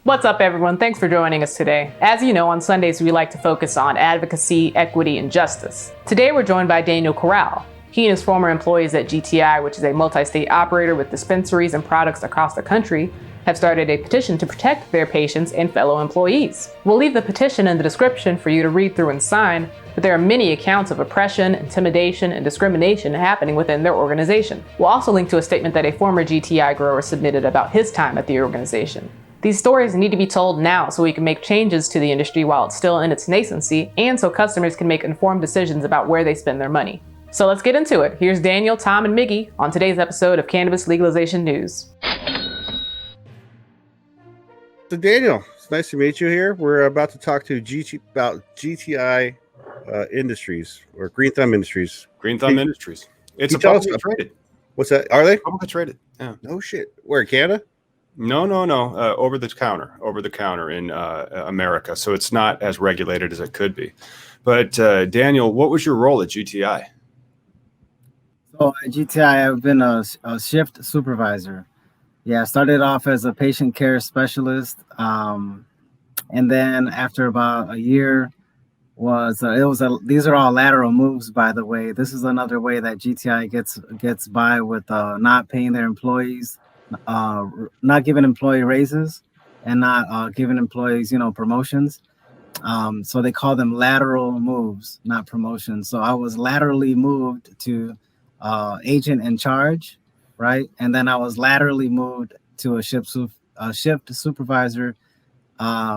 What's up, everyone? Thanks for joining us today. As you know, on Sundays we like to focus on advocacy, equity, and justice. Today we're joined by Daniel Corral. He and his former employees at GTI, which is a multi-state operator with dispensaries and products across the country, have started a petition to protect their patients and fellow employees. We'll leave the petition in the description for you to read through and sign, but there are many accounts of oppression, intimidation, and discrimination happening within their organization. We'll also link to a statement that a former GTI grower submitted about his time at the organization. These stories need to be told now so we can make changes to the industry while it's still in its nascency, and so customers can make informed decisions about where they spend their money. So let's get into it. Here's Daniel, Tom, and Miggy on today's episode of Cannabis Legalization News. So Daniel, it's nice to meet you here. We're about to talk to about GTI Industries or Green Thumb Industries. Green Thumb Industries. It's a publicly traded. What's that? Are they? Publicly traded. Yeah. No shit. Where, Canada? No. Over the counter in America. So it's not as regulated as it could be. But Daniel, what was your role at GTI? So at GTI, I've been a shift supervisor. Yeah, I started off as a patient care specialist, and then after about a year, these are all lateral moves, by the way. This is another way that GTI gets by with not paying their employees, not giving employee raises, and not giving employees, promotions. So they call them lateral moves, not promotions. So I was laterally moved to agent in charge, right? And then I was laterally moved to a shift supervisor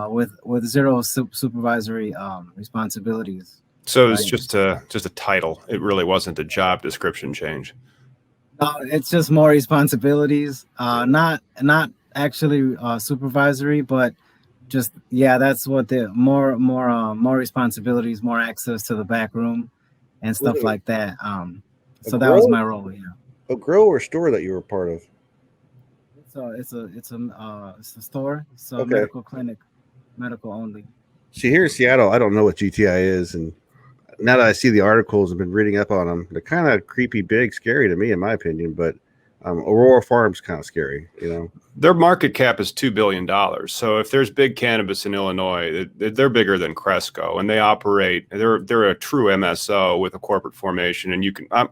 with zero supervisory responsibilities. So it's just a title. It really wasn't a job description change. It's just more responsibilities, not actually supervisory, but just that's what the more responsibilities, more access to the back room and stuff like that. So that was my role. Yeah. A grow or store that you were part of? It's a store. It's a medical clinic, medical only. See, here in Seattle, I don't know what GTI is, and now that I see the articles and been reading up on them, they're kind of creepy, big, scary to me, in my opinion. But Aurora Farm's kind of scary, Their market cap is $2 billion. So if there's big cannabis in Illinois, they're bigger than Cresco, and they operate. They're a true MSO with a corporate formation, and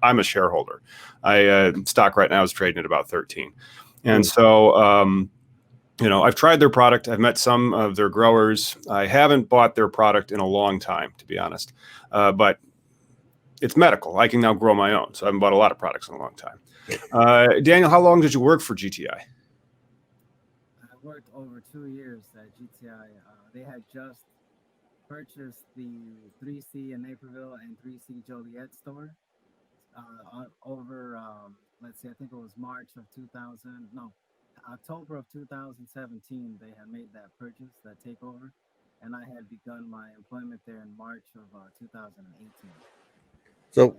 I'm a shareholder. Stock right now is trading at about 13, and so I've tried their product. I've met some of their growers. I haven't bought their product in a long time, to be honest, but it's medical. I can now grow my own, so I haven't bought a lot of products in a long time. Daniel, how long did you work for GTI? I worked over 2 years at GTI. They had just purchased the 3C in Naperville and 3C Joliet store over, let's see, I think it was October of 2017, they had made that purchase, that takeover, and I had begun my employment there in March of 2018. So,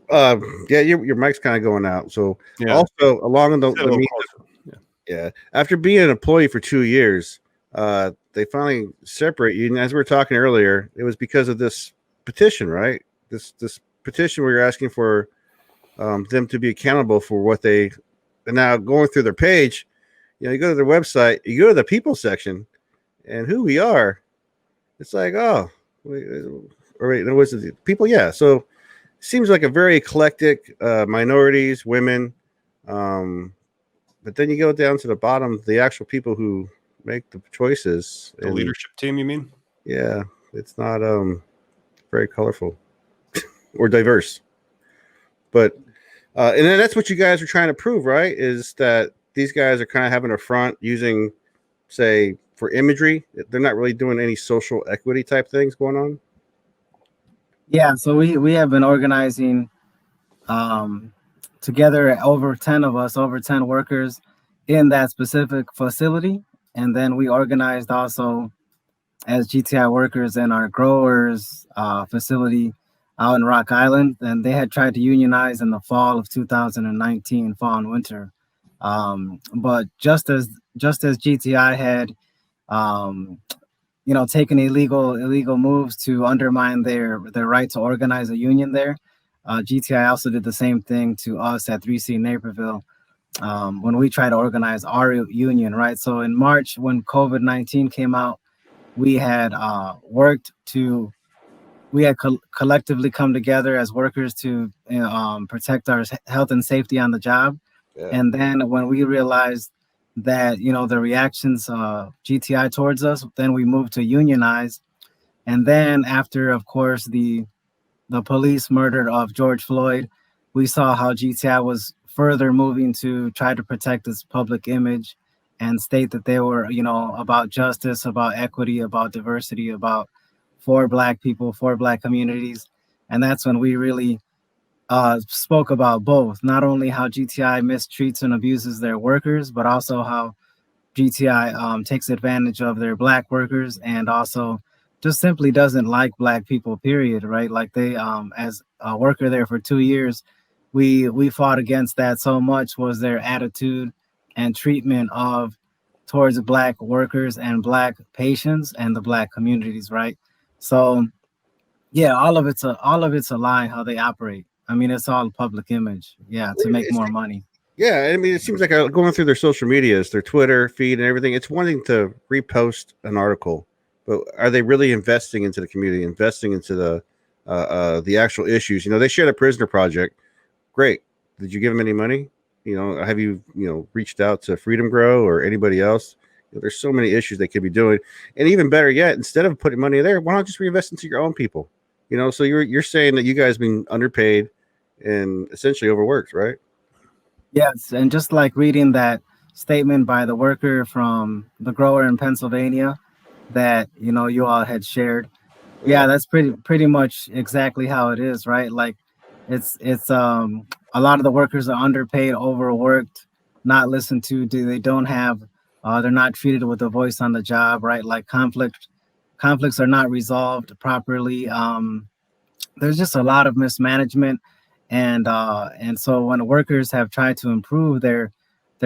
your mic's kind of going out. So, also along after being an employee for 2 years, they finally separate you. And as we were talking earlier, it was because of this petition, right? This petition where you're asking for them to be accountable for what they. And now going through their page, you go to their website, you go to the people section, and who we are, it's like, oh, wait, was it people? Yeah, so. Seems like a very eclectic minorities, women, but then you go down to the bottom, the actual people who make the choices. The leadership team, you mean? Yeah, it's not very colorful or diverse. But and then that's what you guys are trying to prove, right? Is that these guys are kind of having a front using, say, for imagery. They're not really doing any social equity type things going on. Yeah, so we have been organizing together, over 10 of us, over 10 workers in that specific facility. And then we organized also as GTI workers in our growers facility out in Rock Island. And they had tried to unionize in the fall of 2019, fall and winter. But just as GTI had taking illegal moves to undermine their right to organize a union there, GTI also did the same thing to us at 3C Naperville. when we try to organize our union, right? So in March, when COVID-19 came out, we had collectively come together as workers to protect our health and safety on the job. Yeah. And then when we realized that the reactions GTI towards us, then we moved to unionize. And then after, of course, the police murder of George Floyd, we saw how GTI was further moving to try to protect its public image and state that they were, about justice, about equity, about diversity, about for Black people, for Black communities. And that's when we really spoke about both, not only how GTI mistreats and abuses their workers, but also how GTI takes advantage of their Black workers and also just simply doesn't like Black people, period, right? Like they, as a worker there for 2 years, we fought against that so much was their attitude and treatment of towards Black workers and Black patients and the Black communities, right? So yeah, all of it's a lie how they operate. I mean, it's all public image, yeah, to make more money. Yeah, I mean, it seems like going through their social medias, their Twitter feed and everything, it's wanting to repost an article, but are they really investing into the community, investing into the actual issues? They shared a prisoner project. Great. Did you give them any money? Have you, reached out to Freedom Grow or anybody else? There's so many issues they could be doing. And even better yet, instead of putting money there, why not just reinvest into your own people? So you're saying that you guys been underpaid and essentially overworked, right? Yes, and just like reading that statement by the worker from the grower in Pennsylvania that you all had shared. Yeah, that's pretty much exactly how it is, right? Like it's a lot of the workers are underpaid, overworked, not listened to. They don't have they're not treated with a voice on the job, right? Like conflicts are not resolved properly. There's just a lot of mismanagement, and so when workers have tried to improve their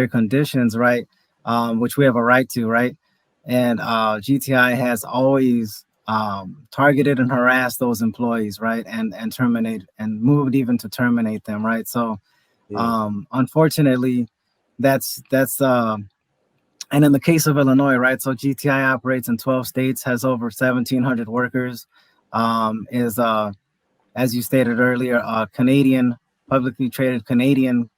conditions, right, which we have a right to, right, and GTI has always targeted and harassed those employees, right, and terminate and moved even to terminate them, right. So unfortunately, that's and in the case of Illinois, right, so GTI operates in 12 states, has over 1,700 workers, is as you stated earlier, a Canadian, publicly traded Canadian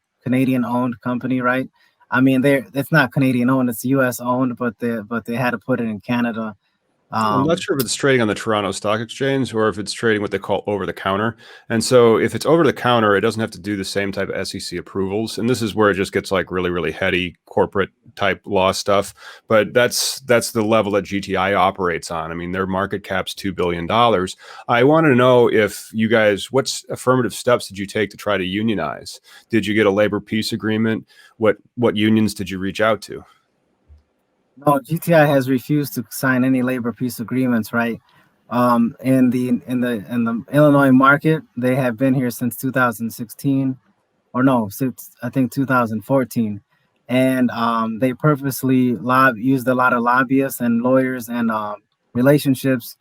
owned company, right? I mean, it's not Canadian owned; it's U.S. owned, but they had to put it in Canada. I'm not sure if it's trading on the Toronto Stock Exchange or if it's trading what they call over the counter. And so if it's over the counter, it doesn't have to do the same type of SEC approvals. And this is where it just gets like really, really heady corporate type law stuff. But that's the level that GTI operates on. I mean, their market cap's $2 billion. I want to know if you guys, what affirmative steps did you take to try to unionize? Did you get a labor peace agreement? What unions did you reach out to? No, GTI has refused to sign any labor peace agreements, right? In the Illinois market, they have been here since 2016, or no, since I think 2014, and they purposely used a lot of lobbyists and lawyers and relationships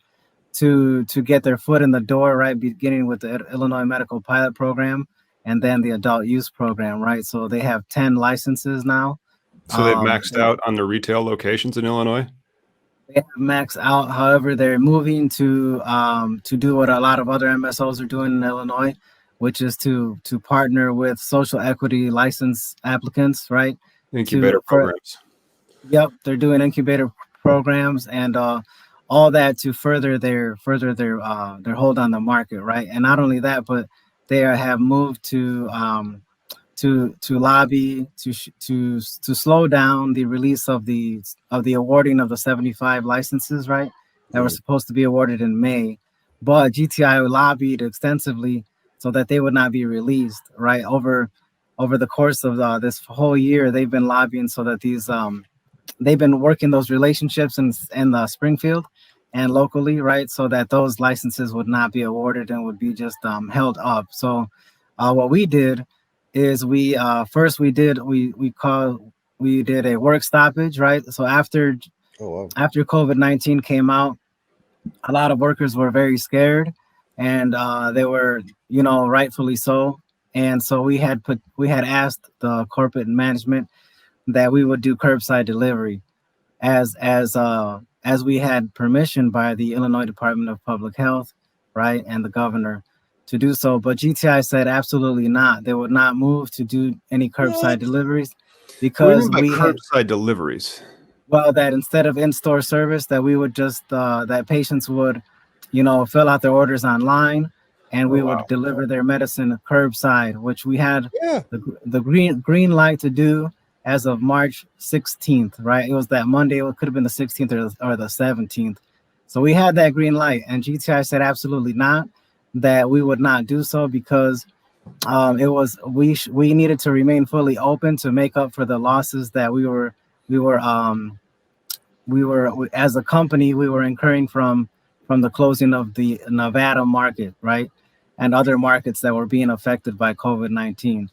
to get their foot in the door, right? Beginning with the Illinois Medical Pilot Program and then the Adult Use Program, right? So they have 10 licenses now. So they've maxed out on the retail locations in Illinois? They have maxed out. However, they're moving to do what a lot of other MSOs are doing in Illinois, which is to partner with social equity license applicants, right? Incubator programs. Yep, they're doing incubator programs and all that to further their hold on the market, right? And not only that, but they have moved to lobby to slow down the release of the awarding of the 75 licenses, right, that were supposed to be awarded in May, but GTI lobbied extensively so that they would not be released, right. Over the course of this whole year, they've been lobbying so that they've been working those relationships in Springfield and locally, right, so that those licenses would not be awarded and would be just held up. So what we did is we did a work stoppage, right? So after COVID-19 came out, a lot of workers were very scared, and they were, rightfully so. And so we had asked the corporate management that we would do curbside delivery as we had permission by the Illinois Department of Public Health, right, and the governor to do so. But GTI said absolutely not. They would not move to do any curbside deliveries because what do you mean by had curbside deliveries? well, that instead of in-store service, that we would just that patients would, fill out their orders online, and we would deliver their medicine curbside, which we had the green light to do as of March 16th, right? It was that Monday. It could have been the 16th or the 17th. So we had that green light, and GTI said absolutely not, that we would not do so because it was we needed to remain fully open to make up for the losses that we were as a company we were incurring from the closing of the Nevada market, right, and other markets that were being affected by COVID-19.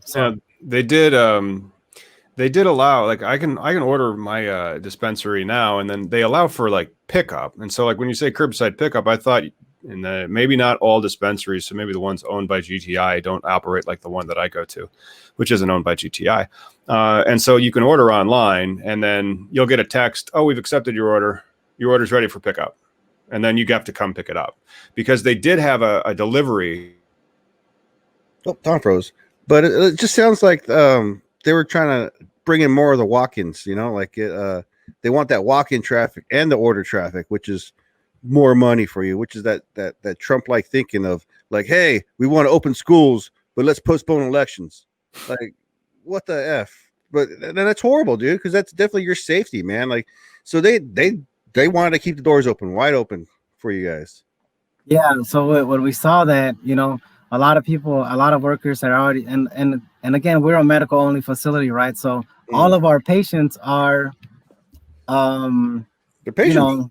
So they did allow, like, I can order my dispensary now, and then they allow for like pickup. And so like when you say curbside pickup, I thought maybe not all dispensaries, so maybe the ones owned by GTI don't operate like the one that I go to, which isn't owned by GTI. And so you can order online, and then you'll get a text, "Oh, we've accepted your order. Your order's ready for pickup." And then you have to come pick it up, because they did have a delivery. Oh, Tom froze. But it just sounds like they were trying to bring in more of the walk-ins, like they want that walk-in traffic and the order traffic, which is more money for you, which is that Trump-like thinking of like, hey, we want to open schools, but let's postpone elections. Like, what the F? But then that's horrible, dude, because that's definitely your safety, man. Like, so they wanted to keep the doors wide open for you guys. Yeah. So when we saw that, a lot of workers are already, and again, we're a medical only facility, right? So all of our patients are, they're patients.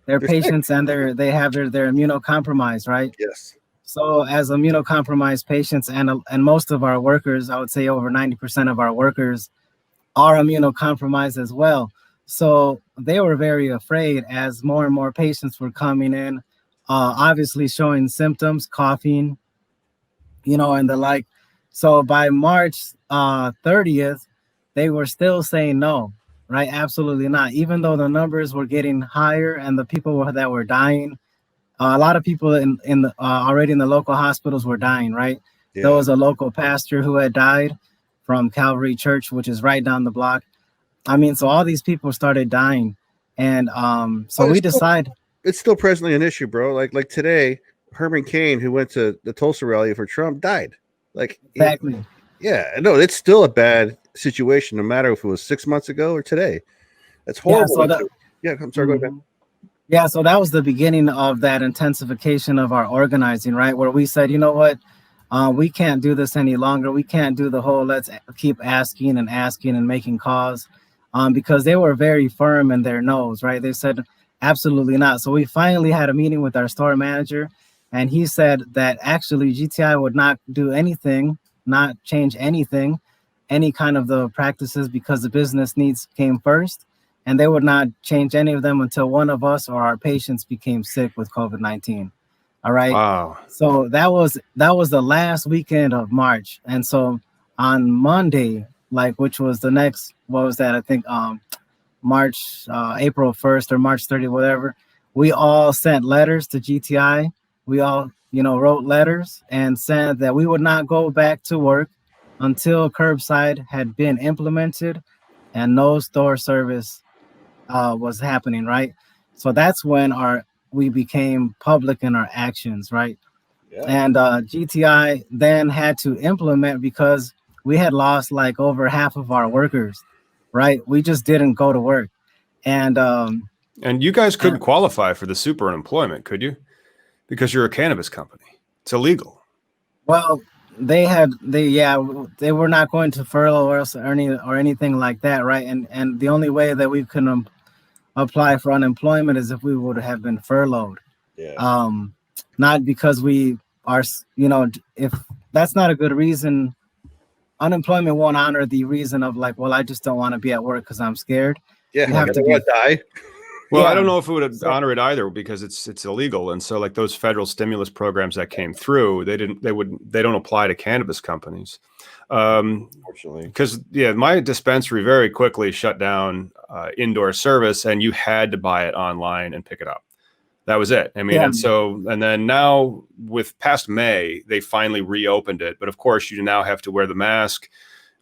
They're patients, and they're immunocompromised, right? Yes. So as immunocompromised patients, and most of our workers, I would say over 90% of our workers are immunocompromised as well. So they were very afraid as more and more patients were coming in, obviously showing symptoms, coughing, and the like. So by March 30th, they were still saying no, right? Absolutely not. Even though the numbers were getting higher and the people that were dying, a lot of people already in the local hospitals were dying, right? Yeah. There was a local pastor who had died from Calvary Church, which is right down the block. I mean, so all these people started dying, and so we decided it's still presently an issue, bro. Like today, Herman Cain, who went to the Tulsa rally for Trump, died. Like, exactly. No, it's still a bad situation, no matter if it was 6 months ago or today. That's horrible. I'm sorry, go ahead, man. Yeah, so that was the beginning of that intensification of our organizing, right? Where we said, you know what, we can't do this any longer. We can't do the whole let's keep asking and making calls, because they were very firm in their no's, right? They said absolutely not. So we finally had a meeting with our store manager, and he said that actually GTI would not do anything, not change anything, any kind of the practices, because the business needs came first. And they would not change any of them until one of us or our patients became sick with COVID-19. All right. Wow. So that was the last weekend of March. And so on Monday, which was the next, what was that? I think April 1st or March 30th, whatever. We all sent letters to GTI. We all, wrote letters and said that we would not go back to work until curbside had been implemented and no store service was happening, right? So that's when we became public in our actions, right? Yeah. And GTI then had to implement, because we had lost over half of our workers, right? We just didn't go to work, and you guys couldn't qualify for the super unemployment, could you? Because you're a cannabis company. It's illegal. Well, they were not going to furlough us or anything like that, right? And the only way that we could apply for unemployment is if we would have been furloughed. Yeah. Not because we are, if that's not a good reason. Unemployment won't honor the reason of I just don't want to be at work because I'm scared. Yeah, you have to die. Well, Yeah. I don't know if it would honor it either because it's illegal, and so like those federal stimulus programs that came through, they don't apply to cannabis companies. Unfortunately, because my dispensary very quickly shut down indoor service, and you had to buy it online and pick it up. That was it. I mean, Yeah. and then now with past May, they finally reopened it, but of course you now have to wear the mask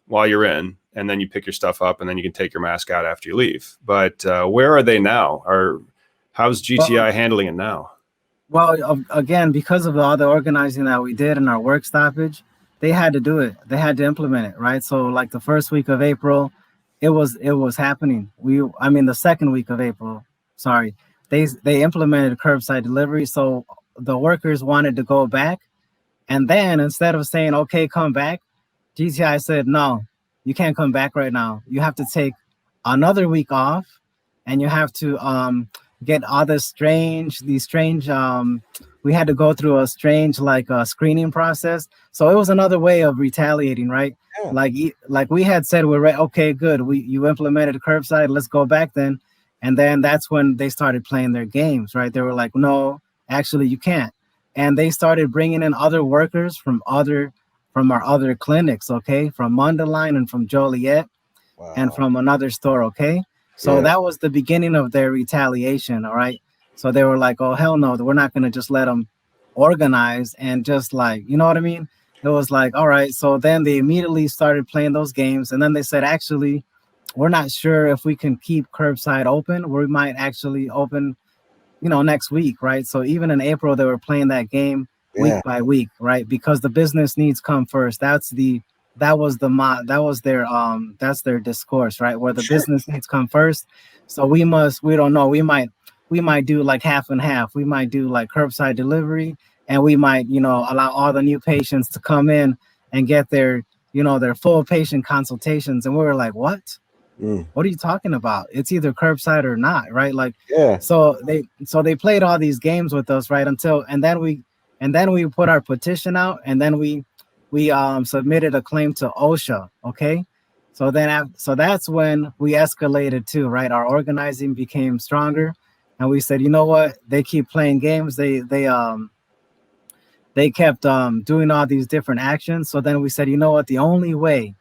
while you're in, and then you pick your stuff up, and then you can take your mask out after you leave. But where are they now? How's GTI handling it now? Well, again, because of all the organizing that we did in our work stoppage, they had to do it. They had to implement it, right? So, like the first week of April, it was happening. The second week of April, sorry, they implemented curbside delivery. So the workers wanted to go back, and then instead of saying, "Okay, come back," GTI said, "No, you can't come back right now. You have to take another week off, and you have to get all these strange we had to go through a strange screening process." So it was another way of retaliating, right? Yeah. Like we had said, we're right. Okay, good. You implemented curbside. Let's go back then. And then that's when they started playing their games, right? They were like, "No, actually, you can't." And they started bringing in other workers from our other clinics, okay, from Mundelein and from Joliet. wow. And from another store, okay? So that was the beginning of their retaliation, all right? So they were like, "Oh, hell no, we're not going to just let them organize and just you know what I mean?" It was like, all right. So then they immediately started playing those games. And then they said, "Actually, we're not sure if we can keep curbside open. We might actually open, next week," right? So even in April, they were playing that game week by week, right? Because the business needs come first. That's their discourse, right? Where the business needs come first. So we don't know. We might do like half and half. We might do like curbside delivery, and we might, allow all the new patients to come in and get their full patient consultations. And we were like, "What? What are you talking about? It's either curbside or not," right? So they played all these games with us, right? And then we put our petition out, and then we submitted a claim to OSHA, okay? So that's when we escalated too, right? Our organizing became stronger, and we said, "You know what? They keep playing games. They kept doing all these different actions." So then we said, "You know what? The only way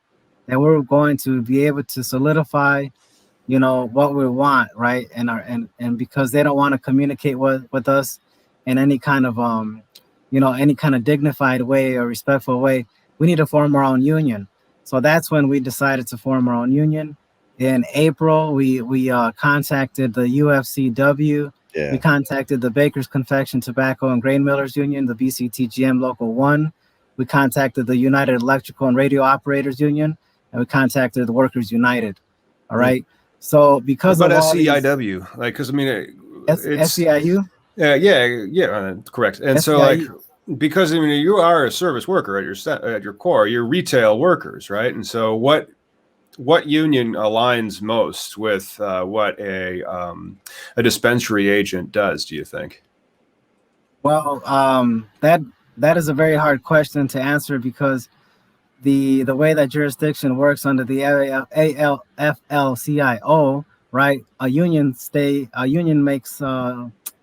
that we're going to be able to solidify, what we want, right? And because they don't want to communicate with us in any kind of any kind of dignified way or respectful way, we need to form our own union." So that's when we decided to form our own union. In April, we contacted the UFCW. We contacted the Bakers Confection, Tobacco, and Grain Millers Union, the BCTGM Local 1. We contacted the United Electrical and Radio Operators Union, and we contacted the Workers United. All right. So because what about of all SEIW, because I mean, it's SEIU. Yeah, correct. And SEIU. So because I mean, you are a service worker at your core, you're retail workers, right? And so what union aligns most with what a dispensary agent does, do you think? Well, that is a very hard question to answer, because the way that jurisdiction works under the AFL-CIO, right? A union makes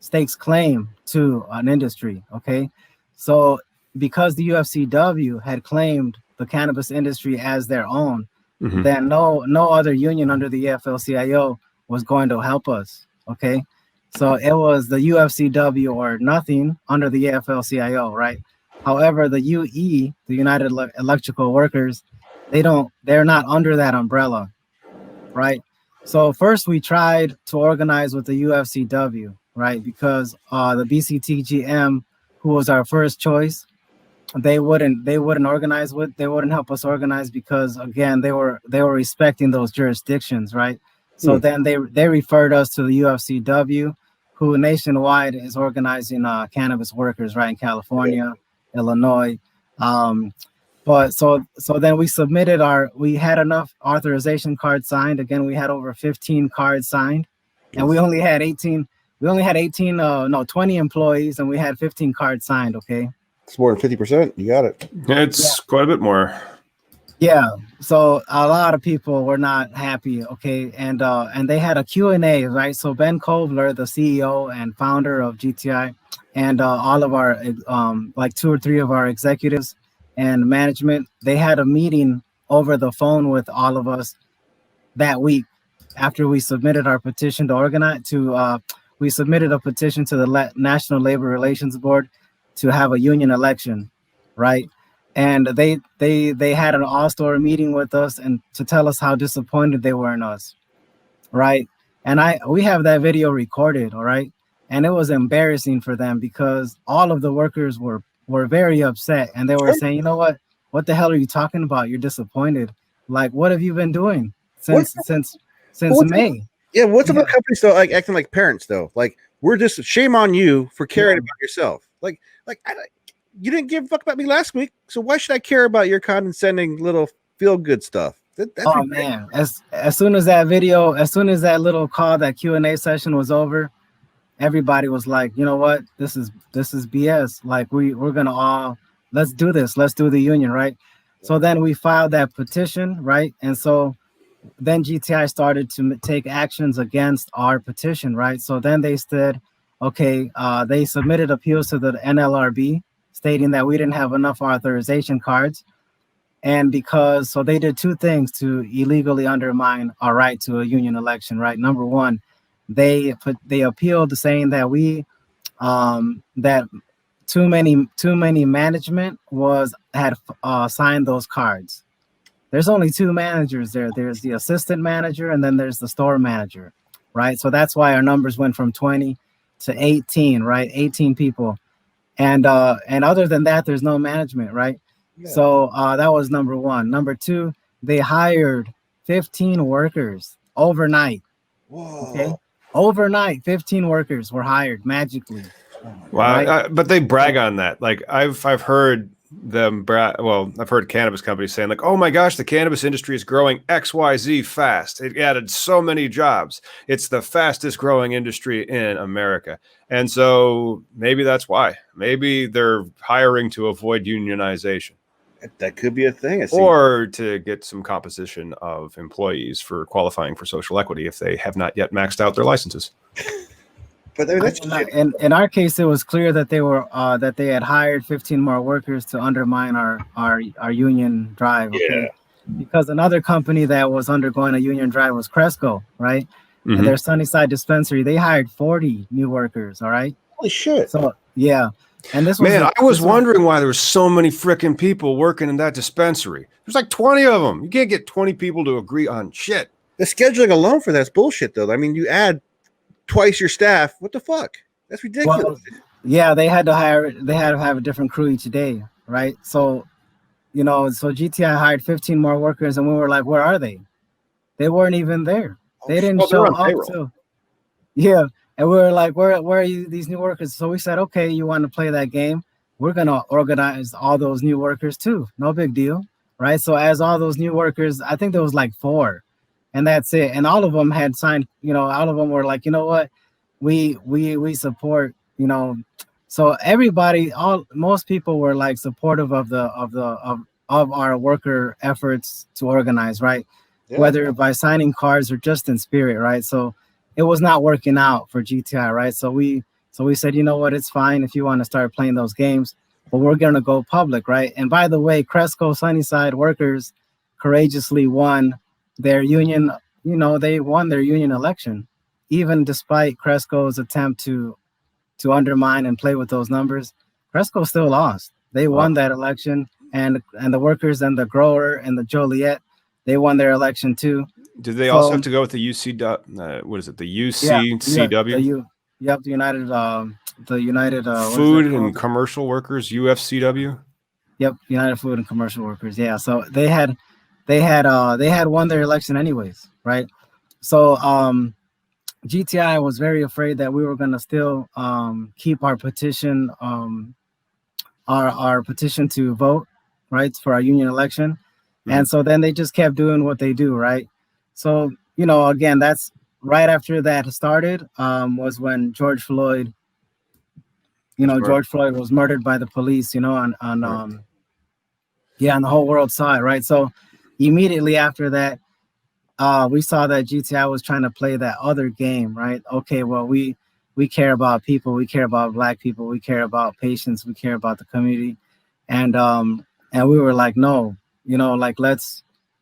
stakes claim to an industry, okay? So because the UFCW had claimed the cannabis industry as their own, then no other union under the AFL-CIO was going to help us, okay? So it was the UFCW or nothing under the AFL-CIO, right? However, the UE, the United Electrical Workers, they're not under that umbrella, right? So first we tried to organize with the UFCW, right? Because the BCTGM, who was our first choice, they wouldn't help us organize, because again, they were respecting those jurisdictions, right? So then they referred us to the UFCW, who nationwide is organizing cannabis workers, right, in California, Illinois. But so then we had enough authorization cards signed. Again, we had over 15 cards signed, and we only had 20 employees, and we had 15 cards signed. Okay. It's more than 50%. You got it. It's quite a bit more. Yeah, so a lot of people were not happy, okay, and they had a Q&A, right? So Ben Kovler, the CEO and founder of GTI, and all of our like 2 or 3 of our executives and management, they had a meeting over the phone with all of us that week after we submitted our petition to organize to we submitted a petition to the National Labor Relations Board to have a union election, right? And they had an all-star meeting with us and to tell us how disappointed they were in us, right? And we have that video recorded, all right? And it was embarrassing for them because all of the workers were very upset and they were saying, you know what the hell are you talking about? You're disappointed. Like, what have you been doing What's since what's May? yeah? What's up Yeah. with companies though, like acting like parents though? Like we're just shame on you for caring Yeah. about yourself. You didn't give a fuck about me last week, so why should I care about your condescending little feel good stuff? That's Oh ridiculous. man, as soon as that video, as soon as that little call, that Q&A session was over, everybody was like, you know what, this is BS. Like we're gonna all let's do this, let's do the union, right? So then we filed that petition, right? And so then GTI started to take actions against our petition, right? So then they said, okay, they submitted appeals to the NLRB stating that we didn't have enough authorization cards. And because so they did 2 things to illegally undermine our right to a union election, right? Number one, they appealed saying that we that too many management had signed those cards. There's only 2 managers there. There's the assistant manager and then there's the store manager, right? So that's why our numbers went from 20 to 18, right? 18 people. And other than that, there's no management, right? Yeah. So that was number one. Number two, they hired 15 workers overnight. Whoa. Okay. Overnight, 15 workers were hired magically. Wow, Right? but they brag on that. Like I've heard them well, I've heard cannabis companies saying like, "Oh my gosh, the cannabis industry is growing XYZ fast. It added so many jobs. It's the fastest growing industry in America." And so maybe that's why. Maybe they're hiring to avoid unionization That could be a thing. or to get some composition of employees for qualifying for social equity if they have not yet maxed out their licenses. But that's in our case, it was clear that they had hired 15 more workers to undermine our union drive. Okay. Yeah. Because another company that was undergoing a union drive was Cresco, right? Mhm. And their Sunnyside dispensary, they hired 40 new workers. All right. Holy shit. So yeah. And this was I was wondering why there were so many freaking people working in that dispensary. There's like 20 of them. You can't get 20 people to agree on shit. The scheduling alone for that's bullshit though. I mean, you add twice your staff. What the fuck? That's ridiculous. Well, yeah, they had to have a different crew each day, right? So, so GTI hired 15 more workers and we were like, where are they? They weren't even there. They didn't show up till, yeah. And we were like, where are you, these new workers? So we said, okay, you want to play that game? We're going to organize all those new workers too. No big deal, right? So as all those new workers, I think there was like 4 and that's it. And all of them had signed, all of them were like, you know what? We support, so everybody, most people were like supportive of our worker efforts to organize, right? Yeah. Whether by signing cards or just in spirit, right? So it was not working out for GTI, right? So we said, you know what, it's fine if you want to start playing those games, but we're gonna go public, right? And by the way, Cresco Sunnyside workers courageously won their union, they won their union election, even despite Cresco's attempt to undermine and play with those numbers. Cresco still lost. They won that election, and the workers and the grower and the Joliet, they won their election too. Did they also have to go with the UC? What is it? The UCCW? Yep, the United Food and Commercial Workers, UFCW. Yep, United Food and Commercial Workers. Yeah, so they had won their election anyways, right? So GTI was very afraid that we were going to still keep our petition, our petition to vote, right, for our union election. Mm-hmm. And so then they just kept doing what they do, right? So, again, that's right after that started was when George Floyd, George Floyd was murdered by the police, on the whole world saw it, right? So immediately after that, we saw that GTI was trying to play that other game, right? Okay, well, we care about people, we care about Black people, we care about patients, we care about the community, and we were like, no, like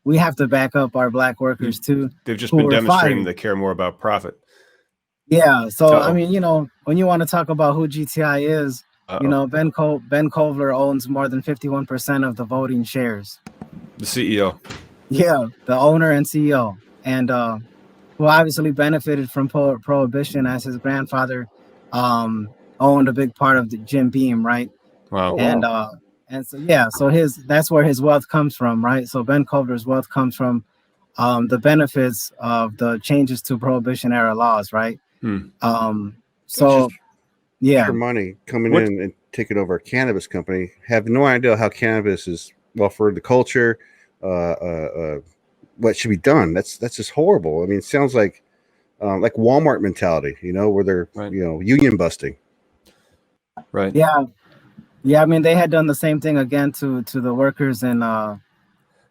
we have to back up our Black workers too. They've just who been were demonstrating fired. they care more about profit. Yeah, so Uh-oh. I mean, when you want to talk about who GTI is, Ben Kovler owns more than 51% of the voting shares. The CEO. Yeah, the owner and CEO, and who obviously benefited from prohibition, as his grandfather owned a big part of the Jim Beam, right? Wow. And so that's where his wealth comes from, right? So Ben Kovler's wealth comes from the benefits of the changes to prohibition era laws, right? So yeah, for money coming in and taking over a cannabis company, have no idea how cannabis is well for the culture, what should be done. That's just horrible. I mean, it sounds like Walmart mentality, where they're union busting. Right. Yeah. I mean, they had done the same thing again to the workers and.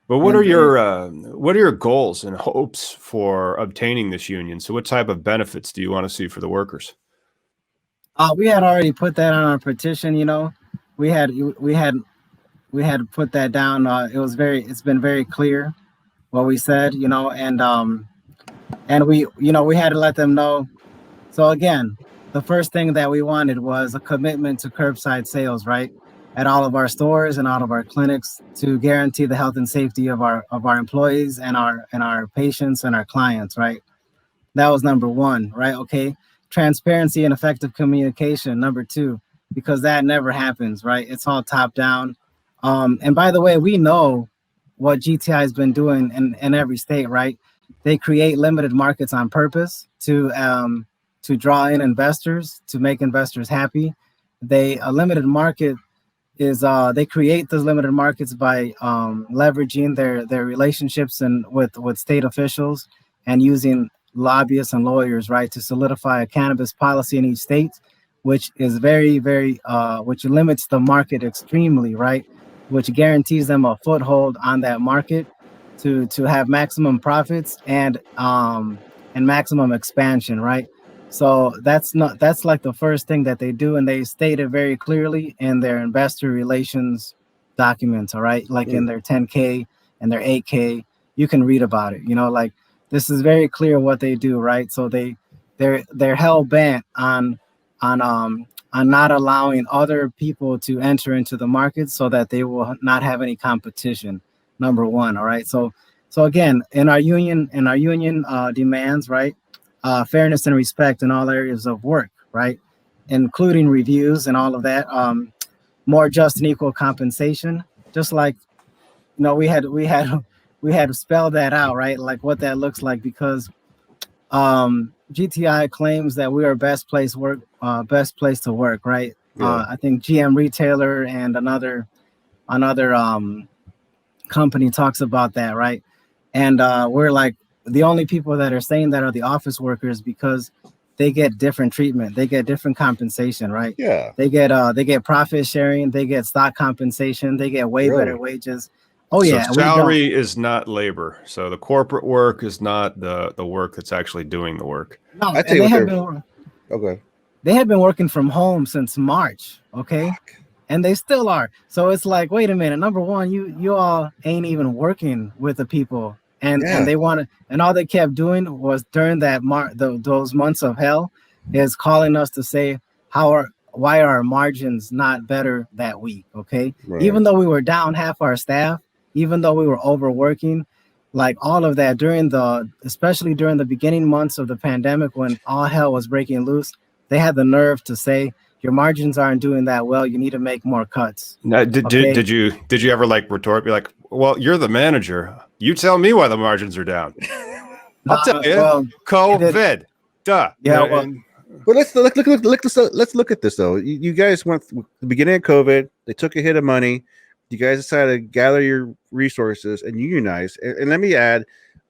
But what are your goals and hopes for obtaining this union? So, what type of benefits do you want to see for the workers? We had already put that on our petition. We had put that down. It's been very clear what we said. And we had to let them know. So again, the first thing that we wanted was a commitment to curbside sales, right, at all of our stores and all of our clinics, to guarantee the health and safety of our employees and our patients and our clients, right? That was number one, right? Okay. Transparency and effective communication, number two, because that never happens, right? It's all top down. And by the way, we know what GTI has been doing in every state, right? They create limited markets on purpose to draw in investors, to make investors happy. A limited market is they create those limited markets by leveraging their relationships and with state officials and using lobbyists and lawyers, right, to solidify a cannabis policy in each state, which is very, very which limits the market extremely, right, which guarantees them a foothold on that market to have maximum profits and maximum expansion, right? So that's like the first thing that they do, and they state it very clearly in their investor relations documents, all right, like in their 10K and their 8K. You can read about it, like this is very clear what they do, right? So they're hell bent on not allowing other people to enter into the market so that they will not have any competition. Number one, all right. So again, in our union demands, right, fairness and respect in all areas of work, right, including reviews and all of that. More just and equal compensation, just like we had to spell that out, right, like what that looks like, because GTI claims that we are best place to work, right? Yeah. I think GM Retailer and another company talks about that, right? And we're like the only people that are saying that are the office workers, because they get different treatment, they get different compensation, right? Yeah. They get profit sharing, they get stock compensation, they get way better wages. Oh yeah. So salary is not labor. So the corporate work is not the work that's actually doing the work. No, they had been working from home since March. Okay. And they still are. So it's like, wait a minute. Number one, you all ain't even working with the people, and they want to. And all they kept doing was during that those months of hell, is calling us to say why are our margins not better that week? Okay, right. Even though we were down half our staff, even though we were overworking, like all of that especially during the beginning months of the pandemic when all hell was breaking loose, they had the nerve to say, your margins aren't doing that well. You need to make more cuts. Now, did you ever retort, be like, well, you're the manager, you tell me why the margins are down? I'll tell you. Well, COVID. Duh. Yeah. Well, let's look at this though. You guys went the beginning of COVID. They took a hit of money. You guys decided to gather your resources and unionize. And let me add,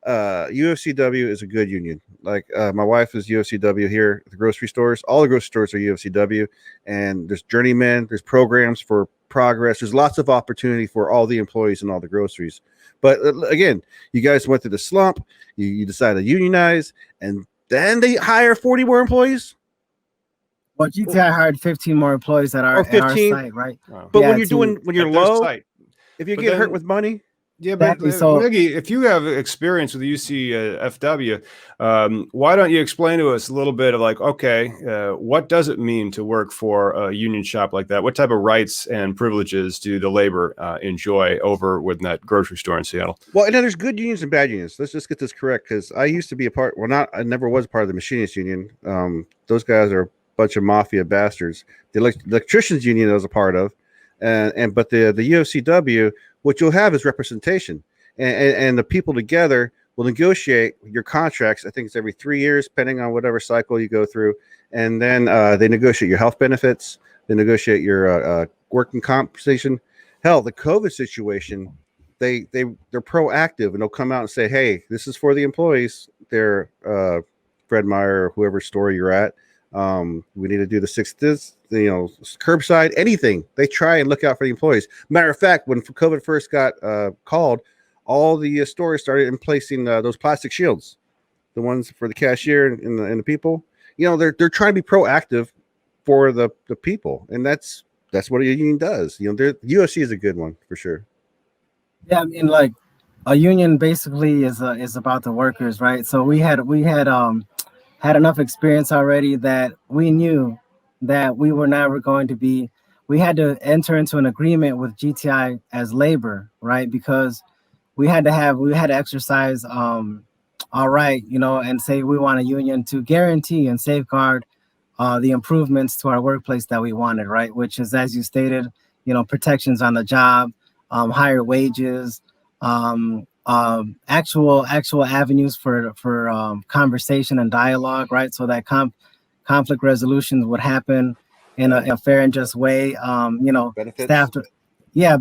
UFCW is a good union. Like my wife is UFCW here at the grocery stores. All the grocery stores are UFCW, and there's journeymen. There's programs for progress. There's lots of opportunity for all the employees and all the groceries. But again, you guys went through the slump. You decided to unionize, and then they hire 40 more employees. Well, GTI hired 15 more employees at our 15. site, right? Wow. But Yeah, when you're low, Site. if you But get hurt then- with money, Yeah, Exactly, but so- Miggy, if you have experience with UCFW, why don't you explain to us a little bit of like, okay, what does it mean to work for a union shop like that? What type of rights and privileges do the labor enjoy over with that grocery store in Seattle? well, and then there's good unions and bad unions. Let's just get this correct, because I used to be a part. Well, I never was part of the machinists union. Those guys are a bunch of mafia bastards. The electricians union I was a part of, but the UFCW, what you'll have is representation, and the people together will negotiate your contracts. I think it's every 3 years, depending on whatever cycle you go through, and then they negotiate your health benefits. They negotiate your working compensation. Hell, the COVID situation, they're proactive, and they'll come out and say, "Hey, this is for the employees." They're Fred Meyer or whoever store you're at. We need to do the curbside, anything. They try and look out for the employees. Matter of fact, when COVID first got called, all the stores started in placing those plastic shields, the ones for the cashier and the people. They're trying to be proactive for the people, and that's what a union does. The UFC is a good one for sure. Yeah, I mean, like a union basically is about the workers, right? So we had enough experience already that we knew that we were never going to be. We had to enter into an agreement with GTI as labor, right? Because we had to exercise our right, and say we want a union to guarantee and safeguard the improvements to our workplace that we wanted, right? Which is, as you stated, protections on the job, higher wages, actual avenues for conversation and dialogue, right? So that conflict resolutions would happen in a fair and just way. Benefits. Staff,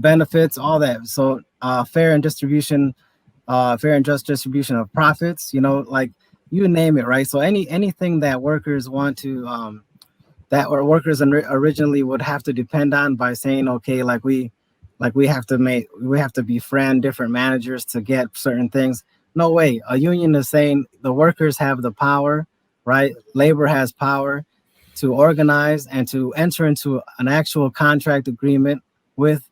benefits, all that. So fair and just distribution of profits. Like you name it, right? So anything that workers want to workers originally would have to depend on by saying, okay, we have to befriend different managers to get certain things. No way. A union is saying the workers have the power, right? Labor has power to organize and to enter into an actual contract agreement with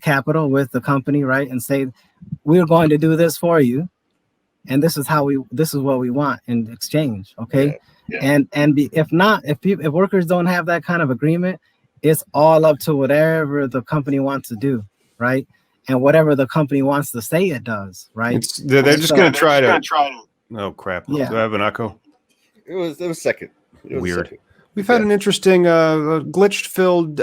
capital, with the company, right? And say, we're going to do this for you, and this is what we want in exchange. Okay. Yeah. If workers don't have that kind of agreement, it's all up to whatever the company wants to do, right? And whatever the company wants to say it does, right? They're just going to try to. Oh crap! Yeah. Do I have an echo? It was second. Weird. Second. We've had an interesting glitch-filled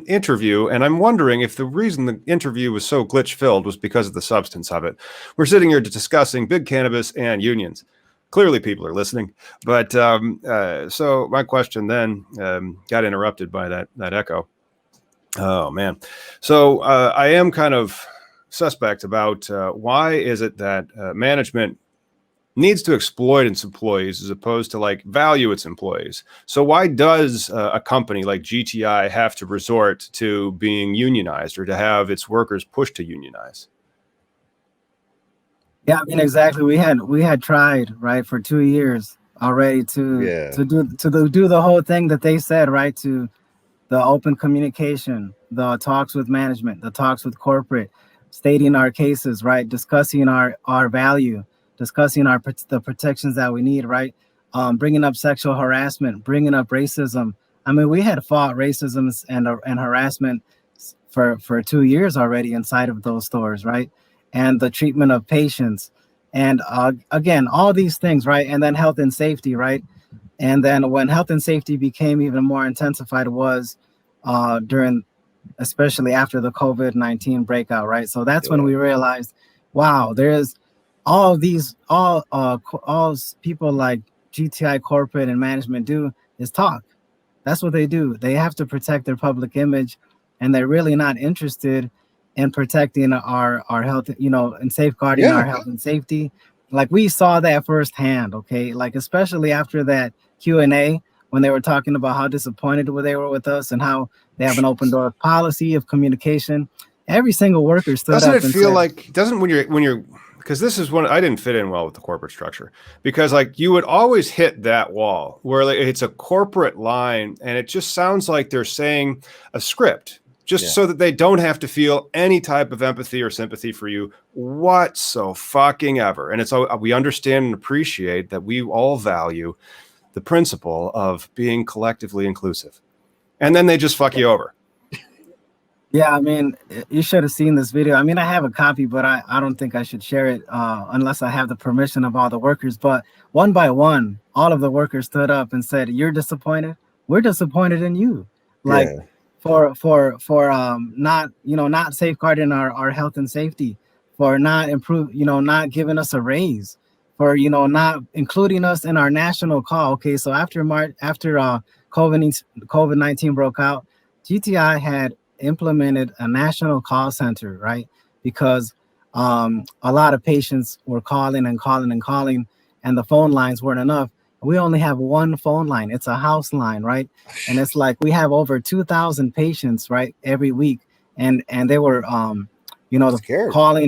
interview, and I'm wondering if the reason the interview was so glitch-filled was because of the substance of it. We're sitting here discussing big cannabis and unions. Clearly, people are listening. But so my question then got interrupted by that echo. Oh, man. So I am kind of suspect about why is it that management needs to exploit its employees as opposed to value its employees. So why does a company like GTI have to resort to being unionized or to have its workers pushed to unionize? Yeah, I mean, exactly. We had tried, right, for 2 years already to do the whole thing that they said, right, to the open communication, the talks with management, the talks with corporate, stating our cases, right, discussing our value, discussing the protections that we need, right? Bringing up sexual harassment, bringing up racism. I mean, we had fought racism and harassment for 2 years already inside of those stores, right? And the treatment of patients, and again, all these things, right? And then health and safety, right? And then when health and safety became even more intensified was especially after the COVID-19 breakout, right? So that's when we realized, wow, there's all people like GTI corporate and management do is talk. That's what they do. They have to protect their public image, and they're really not interested in protecting our health, and safeguarding our health and safety. Like we saw that firsthand, okay? Like especially after that Q&A when they were talking about how disappointed they were with us and how they have an open door policy of communication. Every single worker stood Doesn't up it and feel said, like, doesn't when you're because this is when I didn't fit in well with the corporate structure, because like you would always hit that wall where like, it's a corporate line and it just sounds like they're saying a script just so that they don't have to feel any type of empathy or sympathy for you whatsoever. And it's, we understand and appreciate that we all value the principle of being collectively inclusive. And then they just fuck you over. yeah, I mean, you should have seen this video. I mean, I have a copy, but I don't think I should share it unless I have the permission of all the workers. But one by one, all of the workers stood up and said, "You're disappointed. We're disappointed in you." Like for not, you know, not safeguarding our health and safety, for not not giving us a raise, for, you know, not including us in our national call. Okay, so after COVID-19 broke out, GTI had implemented a national call center, right? Because a lot of patients were calling and calling and calling, and the phone lines weren't enough. We only have one phone line. It's a house line, right? And it's like we have over 2,000 patients, right, every week, and they were calling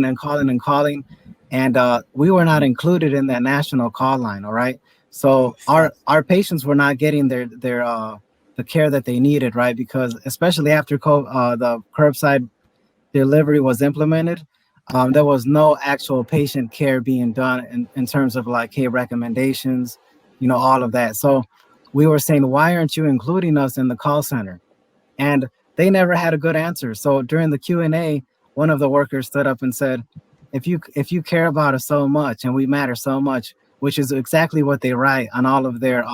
and calling and calling, and we were not included in that national call line. All right, so our patients were not getting their the care that they needed, right? Because especially after the curbside delivery was implemented, there was no actual patient care being done in terms of like, hey, recommendations, you know, all of that. So we were saying, why aren't you including us in the call center? And they never had a good answer. So during the Q&A, one of the workers stood up and said, if you care about us so much and we matter so much, which is exactly what they write on all of their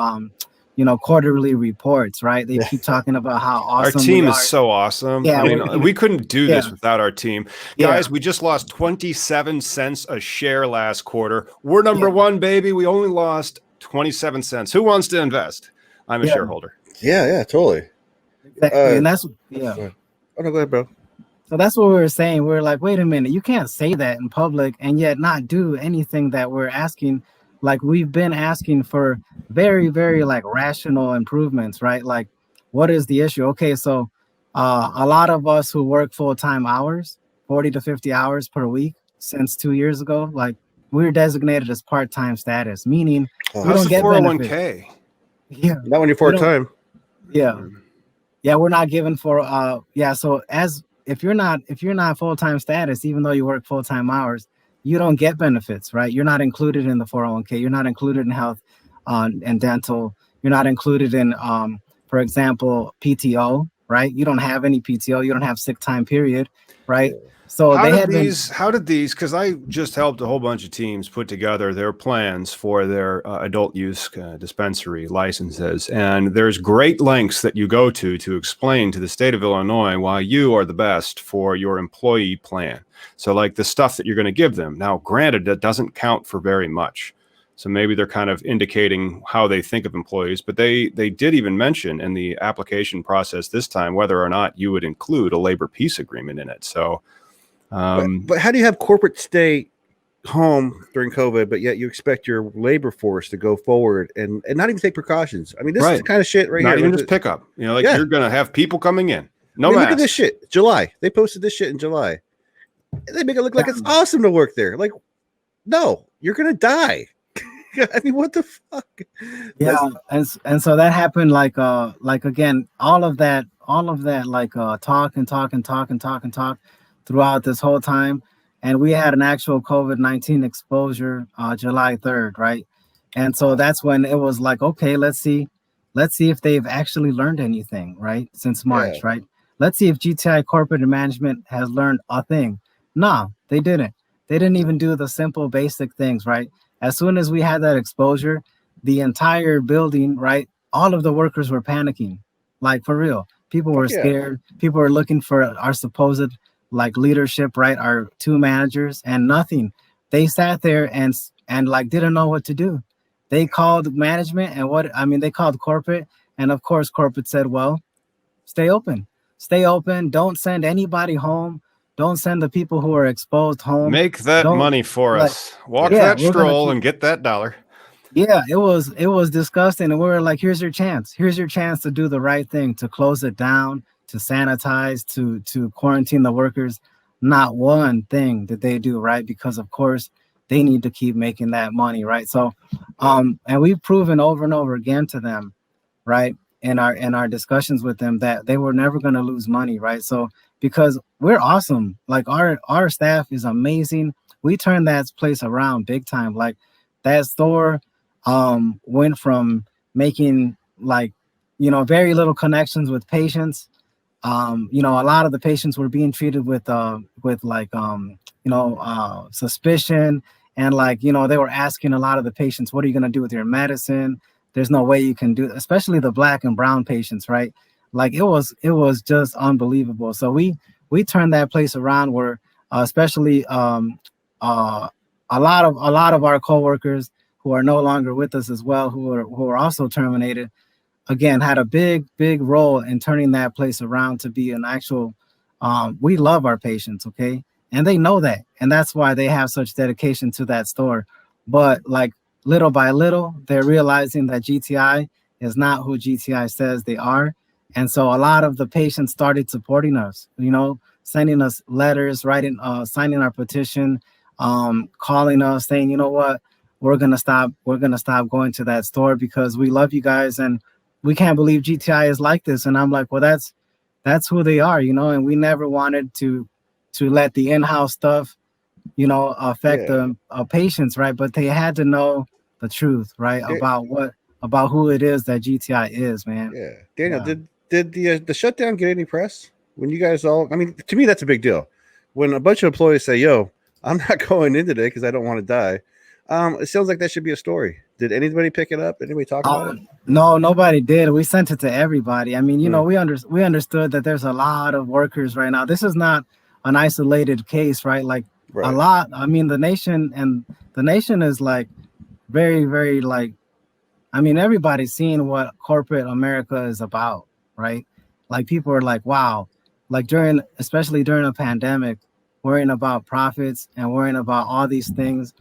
quarterly reports, right? They keep talking about how awesome our team we is are. so awesome. Yeah, I mean, we couldn't do this without our team. Guys, we just lost 27 cents a share last quarter. We're number one, baby. We only lost 27 cents. Who wants to invest? I'm a shareholder. Yeah, totally. Exactly. And that's Oh, no, go ahead, bro. So that's what we were saying. We were like, wait a minute, you can't say that in public and yet not do anything that we're asking. Like, we've been asking for very, very like rational improvements, right? Like, what is the issue? Okay, so a lot of us who work full-time hours, 40 to 50 hours per week since 2 years ago, like, we're designated as part-time status, meaning we don't get 401k? benefits. Yeah. Not when you're part-time. Yeah, we're not given for so as if you're not full-time status, even though you work full-time hours, you don't get benefits, right? You're not included in the 401k, you're not included in health and dental, you're not included in for example, PTO, right? You don't have any PTO, you don't have sick time period, right? So how did these, because I just helped a whole bunch of teams put together their plans for their adult use dispensary licenses. And there's great lengths that you go to explain to the state of Illinois why you are the best for your employee plan. So like the stuff that you're going to give them. Now, granted, that doesn't count for very much. So maybe they're kind of indicating how they think of employees, but they did even mention in the application process this time whether or not you would include a labor peace agreement in it. So but how do you have corporate stay home during COVID, but yet you expect your labor force to go forward and not even take precautions? I mean, this is the kind of shit right here. Not even just pick up. You know, like you're going to have people coming in. No mask. Look at this shit. July. They posted this shit in July. They make it look like it's awesome to work there. Like, no, you're going to die. I mean, what the fuck? Yeah, and so that happened like again, all of that like talk throughout this whole time. And we had an actual COVID-19 exposure July 3rd, right? And so that's when it was like, okay, let's see if they've actually learned anything, right? Since March, right? Let's see if GTI corporate management has learned a thing. Nah, they didn't. They didn't even do the simple basic things, right? As soon as we had that exposure, the entire building, right? All of the workers were panicking, like for real. People were scared. People were looking for our supposed like leadership, right? Our two managers, and nothing. They sat there and like didn't know what to do. They called management and they called corporate, and of course corporate said, well, stay open, don't send anybody home, don't send the people who are exposed home. Make that money for us. Walk that stroll and get that dollar. Yeah, it was disgusting, and we were like, "Here's your chance. Here's your chance to do the right thing, to close it down, to sanitize, to quarantine the workers." Not one thing did they do, right? Because of course they need to keep making that money, right? So, Yeah. and we've proven over and over again to them, right, in our discussions with them, that they were never going to lose money, right? So because we're awesome, like our staff is amazing. We turned that place around big time. Like that store went from making like very little connections with patients. A lot of the patients were being treated with like suspicion, and like they were asking a lot of the patients, what are you going to do with your medicine? There's no way you can do it, especially the black and brown patients, right? Like it was just unbelievable. So we turned that place around where especially uh a lot of our coworkers who are no longer with us as well, who are also terminated, again had a big role in turning that place around to be an actual we love our patients, okay, and they know that, and that's why they have such dedication to that store. But like little by little they're realizing that GTI is not who GTI says they are, and so a lot of the patients started supporting us, sending us letters, writing signing our petition, calling us saying, you know what, we're gonna stop going to that store because we love you guys, and we can't believe GTI is like this. And I'm like, well, that's who they are, and we never wanted to let the in-house stuff, affect Yeah. the patients, right? But they had to know the truth, right, Da- about who it is that GTI is, man. yeah. Daniel, Yeah. did the shutdown get any press when you guys all? I mean, to me, that's a big deal. When a bunch of employees say, "Yo, I'm not going in today because I don't want to die," it sounds like that should be a story. Did anybody pick it up? Anybody talk about it? No, nobody did. We sent it to everybody. I mean, Mm, we understood that there's a lot of workers right now. This is not an isolated case, right? Like a right. lot. I mean, the nation is like very, very like, I mean, everybody's seeing what corporate America is about, right? Like people are like, wow, like especially during a pandemic, worrying about profits and worrying about all these things,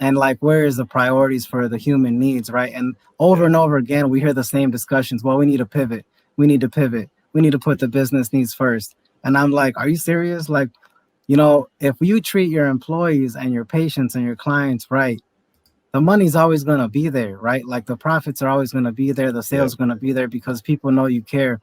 and like where is the priorities for the human needs, right? And over Yeah. and over again we hear the same discussions. Well, we need to pivot, we need to put the business needs first. And I'm like, are you serious? Like, if you treat your employees and your patients and your clients right, the money's always going to be there, right? Like the profits are always going to be there, the sales Yep. are going to be there because people know you care.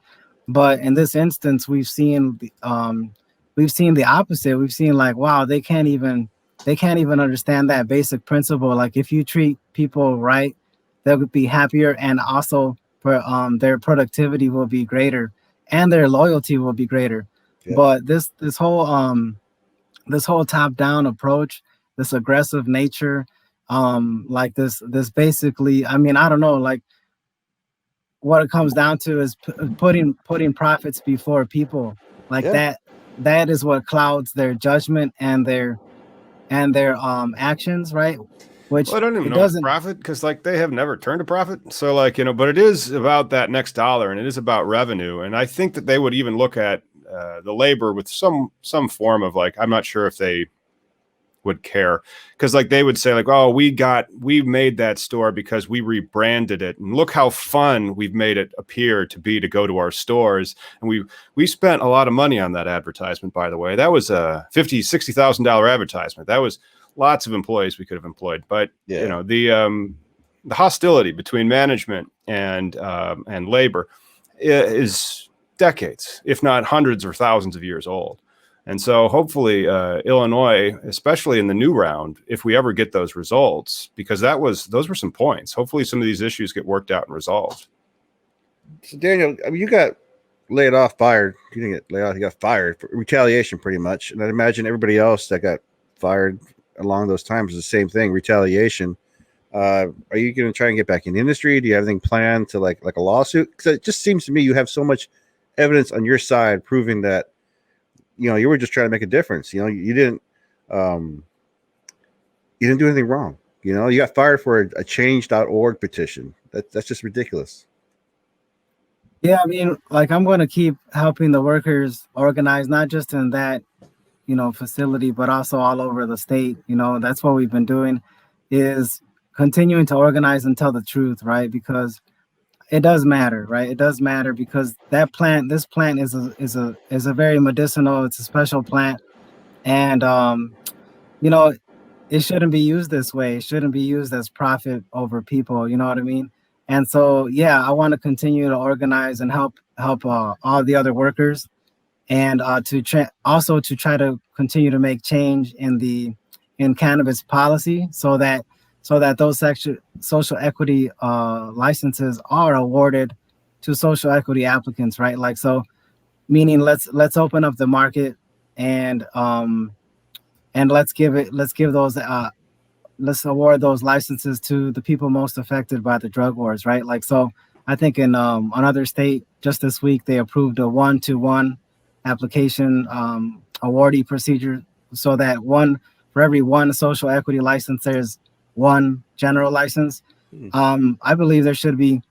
But in this instance, we've seen the opposite. We've seen like, wow, they can't even understand that basic principle. Like if you treat people right, they'll be happier, and also for their productivity will be greater, and their loyalty will be greater. Yep. But this whole top down approach, this aggressive nature, like this basically, I mean, I don't know, like what it comes down to is putting profits before people, like Yeah. that is what clouds their judgment and their actions, right? Well, Which I don't even it know it's doesn't. profit because like they have never turned a profit. So like, but it is about that next dollar and it is about revenue. And I think that they would even look at the labor with some form of like, I'm not sure if they would care because like they would say like, oh, we made that store because we rebranded it and look how fun we've made it appear to be to go to our stores. And we spent a lot of money on that advertisement, by the way. That was a $50,000-$60,000 advertisement. That was lots of employees we could have employed. But Yeah. The hostility between management and labor is decades, if not hundreds or thousands of years old. And so hopefully Illinois, especially in the new round, if we ever get those results, because those were some points, hopefully some of these issues get worked out and resolved. So Daniel, I mean, you got laid off, fired. You didn't get laid off; you got fired for retaliation, pretty much. And I'd imagine everybody else that got fired along those times is the same thing, retaliation. Are you going to try and get back in the industry? Do you have anything planned to like a lawsuit? Because it just seems to me you have so much evidence on your side proving that you were just trying to make a difference. Um, you didn't do anything wrong. You got fired for a change.org petition. That's just ridiculous. Yeah, I mean, like I'm going to keep helping the workers organize, not just in that facility, but also all over the state. That's what we've been doing, is continuing to organize and tell the truth, right? Because it does matter, right? It does matter because this plant is a very medicinal. It's a special plant, and you know, it shouldn't be used this way. It shouldn't be used as profit over people. You know what I mean? And so, yeah, I want to continue to organize and help all the other workers, and also to try to continue to make change in cannabis policy, so that those social equity licenses are awarded to social equity applicants, right? Like, so meaning let's open up the market, and let's give those let's award those licenses to the people most affected by the drug wars, right? Like, so I think in another state just this week they approved a 1-to-1 application awardee procedure, so that for every one social equity license, there's one general license. I believe there should be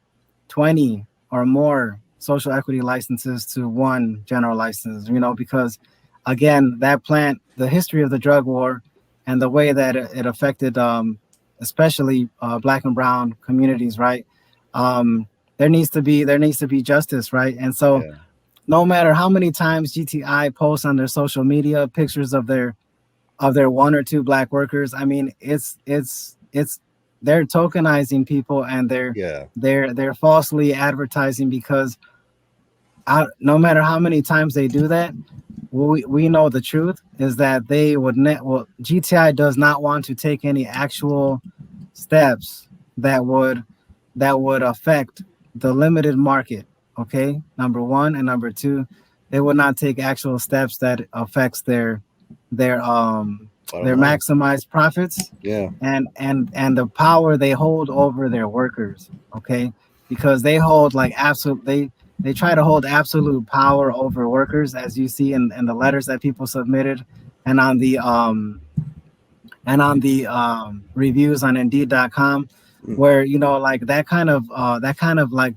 20 or more social equity licenses to one general license, because again, that plant, the history of the drug war and the way that it affected especially Black and brown communities, right? There needs to be justice, right? And so no matter how many times GTI posts on their social media pictures of their one or two Black workers, I mean, it's they're tokenizing people, and they're falsely advertising, because no matter how many times they do that, we know the truth is that they would GTI does not want to take any actual steps that would affect the limited market. Okay, number one, and number two, they would not take actual steps that affects their maximized profits, and the power they hold over their workers. Okay, because they hold like they try to hold absolute power over workers, as you see in the letters that people submitted, and on the reviews on Indeed.com, where like that kind of like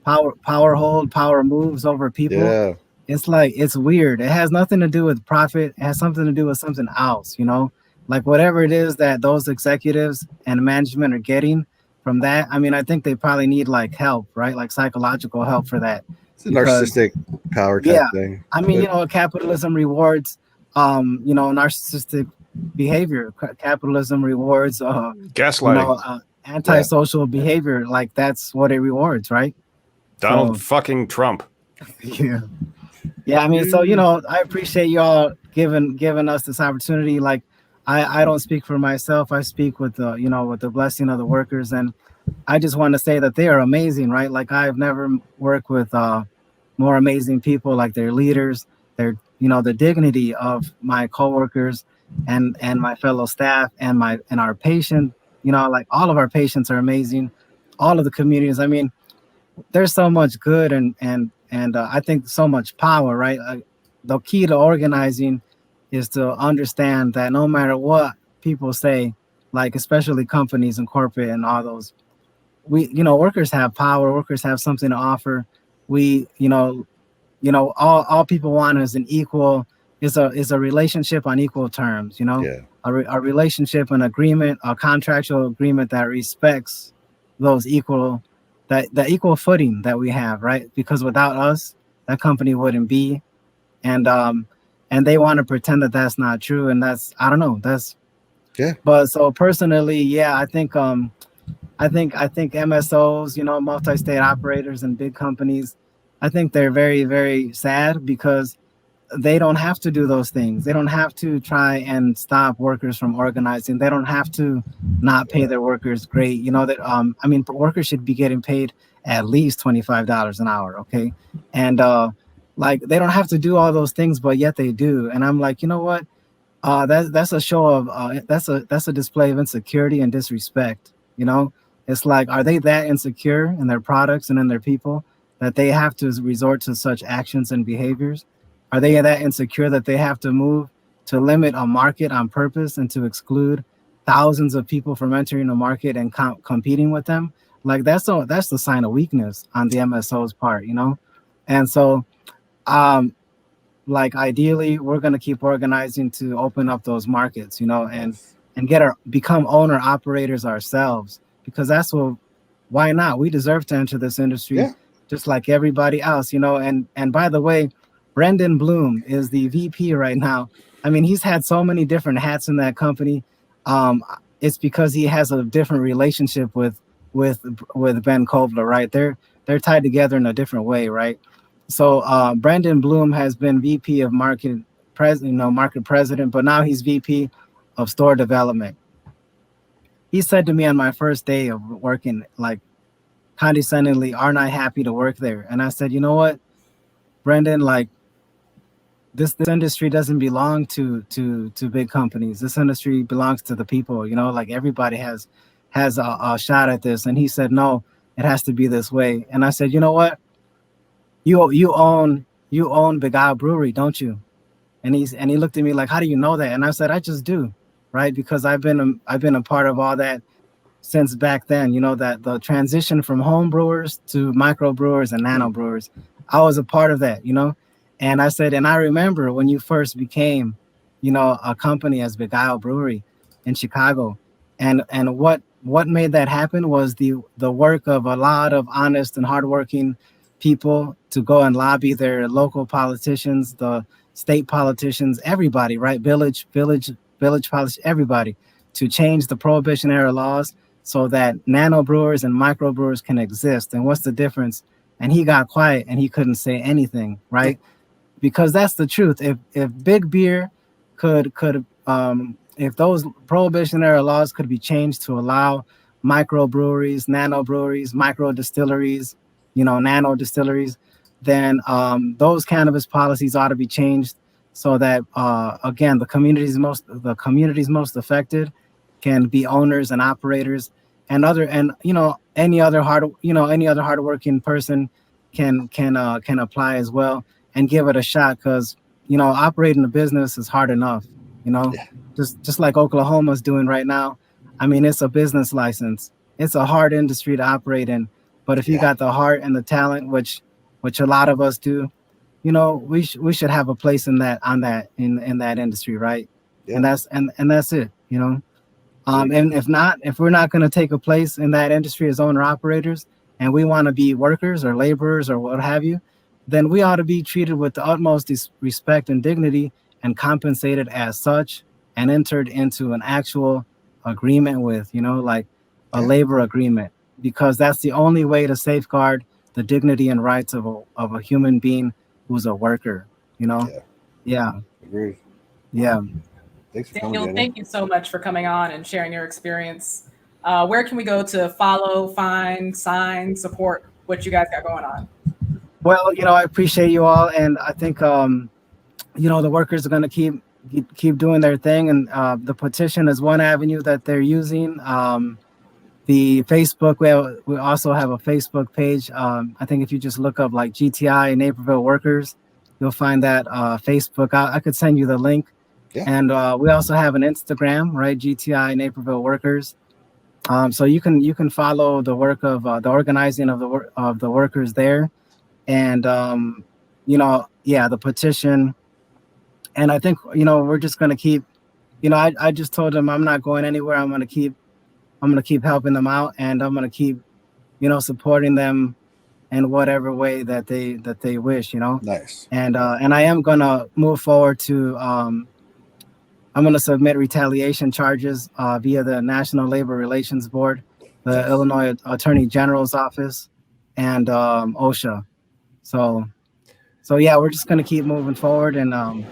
power moves over people. Yeah. It's like, it's weird. It has nothing to do with profit. It has something to do with something else, like whatever it is that those executives and management are getting from that. I mean, I think they probably need like help, right? Like psychological help for that. It's a narcissistic power type thing. I mean, capitalism rewards, narcissistic behavior. Capitalism rewards, gaslighting, antisocial behavior. Like, that's what it rewards, right? Donald fucking Trump. Yeah. I mean, so I appreciate y'all giving us this opportunity. Like, I don't speak for myself. I speak with with the blessing of the workers, and I just want to say that they are amazing, right? Like, I've never worked with more amazing people, like their leaders, their the dignity of my coworkers and my fellow staff, and our patient, like all of our patients are amazing. All of the communities. I mean, there's so much good and I think so much power, right? The key to organizing is to understand that no matter what people say, like especially companies and corporate and all those, workers have power. Workers have something to offer. We, all people want is an equal, is a relationship on equal terms. A relationship, an agreement, a contractual agreement that respects those equal. The equal footing that we have, right? Because without us, that company wouldn't be, and they want to pretend that that's not true, and that's, I don't know, that's But so personally, I think MSOs, multi-state operators and big companies, I think they're very, very sad, because they don't have to do those things. They don't have to try and stop workers from organizing. They don't have to not pay their workers great. I mean, workers should be getting paid at least $25 an hour. Okay. And like, they don't have to do all those things, but yet they do. And I'm like, you know what? That's a show of that's a display of insecurity and disrespect. It's like, are they that insecure in their products and in their people that they have to resort to such actions and behaviors? Are they that insecure that they have to move to limit a market on purpose and to exclude thousands of people from entering the market and competing with them? Like, that's the sign of weakness on the MSO's part, And so, like, ideally, we're going to keep organizing to open up those markets, and and become owner operators ourselves, because that's what, why not? We deserve to enter this industry just like everybody else, and by the way, Brendan Bloom is the VP right now. I mean, he's had so many different hats in that company. It's because he has a different relationship with Ben Kovler, right? They're tied together in a different way, right? So Brendan Bloom has been VP of market president, but now he's VP of store development. He said to me on my first day of working, like, condescendingly, "Aren't I happy to work there?" And I said, "You know what, Brendan, like, this industry doesn't belong to big companies. This industry belongs to the people. Like, everybody has a shot at this." And he said, "No, it has to be this way." And I said, "You know what? You own Big Isle Brewery, don't you?" And he looked at me like, "How do you know that?" And I said, "I just do, right? Because I've been a part of all that since back then. That the transition from home brewers to micro brewers and nano brewers, I was a part of that. And I said, and I remember when you first became, a company as Big Isle Brewery in Chicago, and what made that happen was the work of a lot of honest and hardworking people to go and lobby their local politicians, the state politicians, everybody, right? Village politicians, everybody, to change the prohibition era laws so that nano brewers and micro brewers can exist. And what's the difference? And he got quiet and he couldn't say anything, right? Because that's the truth. If big beer could if those prohibition era laws could be changed to allow micro breweries, nano breweries, micro distilleries, nano distilleries, then those cannabis policies ought to be changed so that again, the communities most affected can be owners and operators, and any other hardworking person can apply as well and give it a shot, because operating a business is hard enough. Just like Oklahoma's doing right now. I mean, it's a business license. It's a hard industry to operate in, but if you got the heart and the talent, which a lot of us do, we should have a place in that industry, right? And that's it. And if we're not going to take a place in that industry as owner operators, and we want to be workers or laborers or what have you, then we ought to be treated with the utmost respect and dignity and compensated as such, and entered into an actual agreement with, like a labor agreement, because that's the only way to safeguard the dignity and rights of a human being who's a worker, Yeah. Agreed. Yeah. Thanks for Daniel, coming, thank you so much for coming on and sharing your experience. Where can we go to follow, find, sign, support what you guys got going on? Well, I appreciate you all, and I think the workers are going to keep doing their thing, and the petition is one avenue that they're using. The Facebook, we also have a Facebook page. I think if you just look up like GTI Naperville Workers, you'll find that Facebook. I could send you the link. Yeah. And we also have an Instagram, right? GTI Naperville Workers. So you can follow the work of the organizing of the workers there, and the petition. And I think we're just gonna keep. I just told them I'm not going anywhere. I'm gonna keep helping them out, and I'm gonna keep supporting them in whatever way that they wish. Nice. And I am gonna move forward to. I'm going to submit retaliation charges via the National Labor Relations Board, the Illinois Attorney General's office, and OSHA. So yeah, we're just going to keep moving forward, and I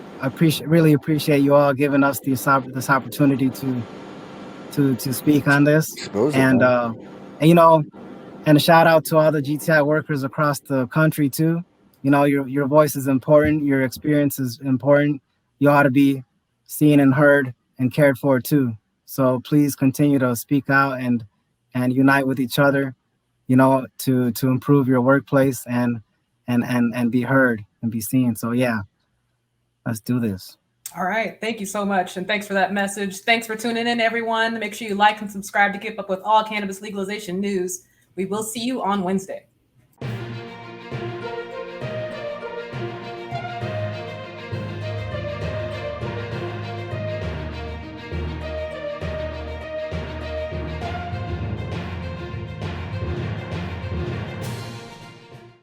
really appreciate you all giving us this opportunity to speak on this. And a shout out to all the GTI workers across the country too. Your voice is important. Your experience is important. You ought to be seen and heard and cared for too. So please continue to speak out and unite with each other, to improve your workplace and be heard and be seen. So yeah, let's do this. All right. Thank you so much. And thanks for that message. Thanks for tuning in, everyone. Make sure you like and subscribe to keep up with all cannabis legalization news. We will see you on Wednesday.